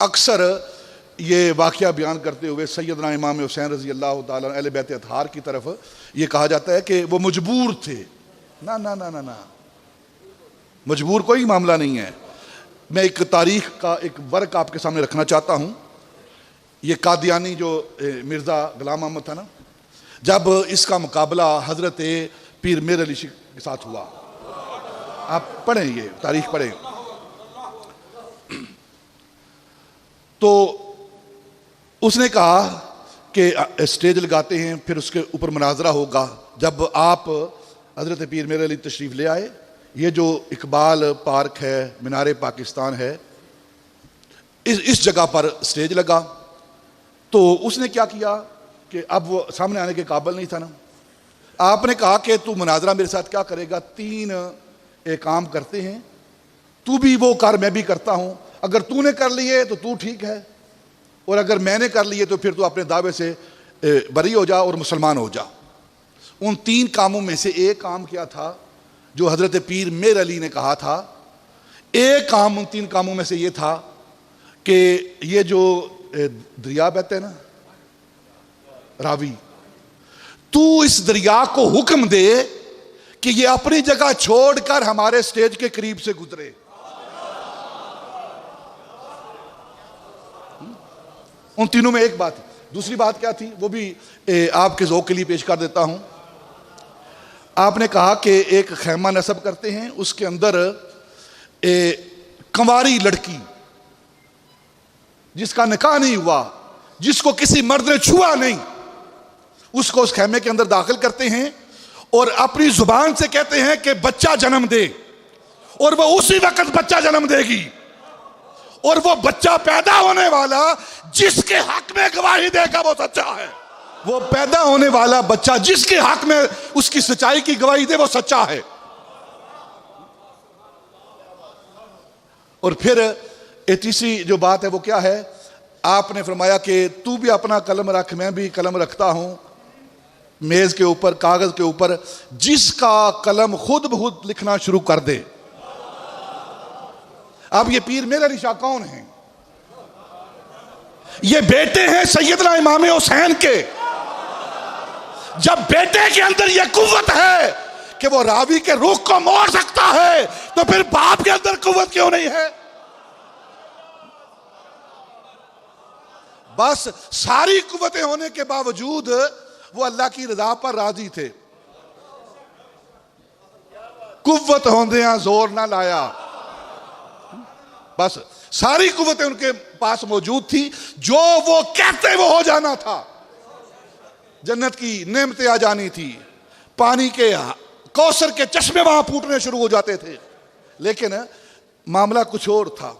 अक्सर ये वाक़या बयान करते हुए सैयदना इमाम हुसैन रज़ी अल्लाह ताला अहले बैत अतहार की तरफ ये कहा जाता है कि वो मजबूर थे। ना ना ना ना ना, मजबूर कोई मामला नहीं है। मैं एक तारीख़ का एक वर्क आपके सामने रखना चाहता हूँ। ये कादियानी जो मिर्ज़ा ग़ुलाम अहमद था ना, जब इसका मुकाबला हज़रत पीर मीर अली के साथ हुआ, आप पढ़ें, ये तारीख़ पढ़ें, तो उसने कहा कि स्टेज लगाते हैं, फिर उसके ऊपर मुनाजरा होगा। जब आप हज़रत पीर मीर अली तशरीफ़ ले आए, ये जो इकबाल पार्क है, मीनारे पाकिस्तान है, इस जगह पर स्टेज लगा। तो उसने क्या किया कि अब वो सामने आने के काबिल नहीं था ना। आपने कहा कि तू मुनाजरा मेरे साथ क्या करेगा, 3 काम करते हैं, तू भी वो कर, मैं भी करता हूँ। अगर तूने कर लिए तो तू ठीक है, और अगर मैंने कर लिए तो फिर तू अपने दावे से बरी हो जा और मुसलमान हो जा। उन 3 कामों में से एक काम क्या था जो हज़रत पीर मीर अली ने कहा था? एक काम उन 3 कामों में से ये था कि ये जो दरिया बहते हैं ना, रावी, तू इस दरिया को हुक्म दे कि ये अपनी जगह छोड़कर हमारे स्टेज के करीब से गुजरे। उन तीनों में एक बात थी। दूसरी बात क्या थी, वो भी आपके ज़ौक़ के लिए पेश कर देता हूं। आपने कहा कि एक खैमा नस्ब करते हैं, उसके अंदर कंवारी लड़की जिसका निकाह नहीं हुआ, जिसको किसी मर्द ने छुआ नहीं, उसको उस खैमे के अंदर दाखिल करते हैं और अपनी जुबान से कहते हैं कि बच्चा जन्म दे, और वह उसी वक्त बच्चा जन्म देगी। और वो बच्चा पैदा होने वाला जिसके हक में गवाही देगा वो सच्चा है। वो पैदा होने वाला बच्चा जिसके हक में उसकी सच्चाई की गवाही दे वो सच्चा है। और फिर तीसरी जो बात है वो क्या है, आपने फरमाया कि तू भी अपना कलम रख, मैं भी कलम रखता हूं मेज के ऊपर, कागज के ऊपर, जिसका कलम खुद ब खुद लिखना शुरू कर दे। अब ये पीर मीर अली शाह कौन हैं? ये बेटे हैं सैयदना इमाम हुसैन के। जब बेटे के अंदर ये कुव्वत है कि वो रावी के रुख को मोड़ सकता है, तो फिर बाप के अंदर कुव्वत क्यों नहीं है? बस सारी कुव्वतें होने के बावजूद वो अल्लाह की रजा पर राजी थे। कुव्वत होंदियां जोर ना लाया, बस सारी कुव्वतें उनके पास मौजूद थी। जो वो कहते वो हो जाना था। जन्नत की नेमतें आ जानी थी, पानी के कौसर के चश्मे वहां फूटने शुरू हो जाते थे। लेकिन मामला कुछ और था।